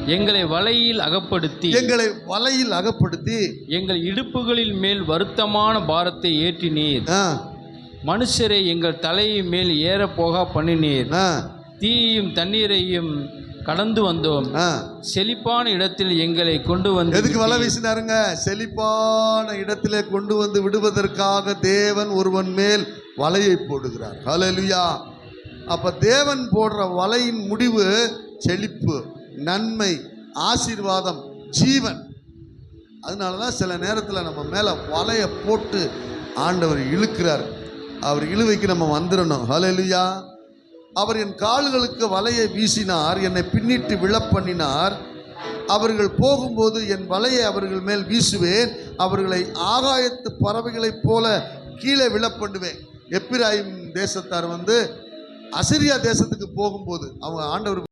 எங்களை வலையில் அகப்படுத்தி எங்கள் இடுப்புகளின் மேல் வருத்தமான பாரத்தை ஏற்றினீர். மனுஷரை எங்கள் தலையின் மேல் ஏற போக பண்ணினீர். தீயையும் தண்ணீரையும் கடந்து வந்தோம். செழிப்பான இடத்தில் எங்களை கொண்டு வந்து. எதுக்கு வலை வீசினாருங்க? செழிப்பான இடத்திலே கொண்டு வந்து விடுவதற்காக தேவன் ஒருவன் மேல் வலையை போடுகிறார். ஹல்லேலூயா. அப்ப தேவன் போடுற வலையின் முடிவு செழிப்பு, நன்மை, ஆசீர்வாதம், ஜீவன். அதனாலதான் சில நேரத்தில் நம்ம மேல வலையை போட்டு ஆண்டவர் இழுக்கிறார். அவர் இழுவைக்கு நம்ம வந்துடணும். ஹல்லேலூயா. அவர் என் கால்களுக்கு வலையை வீசினார், என்னை பின்னிட்டு விழப்பண்ணினார். அவர்கள் போகும்போது என் வலையை அவர்கள் மேல் வீசுவேன், அவர்களை ஆகாயத்து பறவைகளைப் போல கீழே விழப்பண்ணுவேன். எப்பிராயிம் தேசத்தார் அசிரியா தேசத்துக்கு போகும்போது அவங்க ஆண்டவர்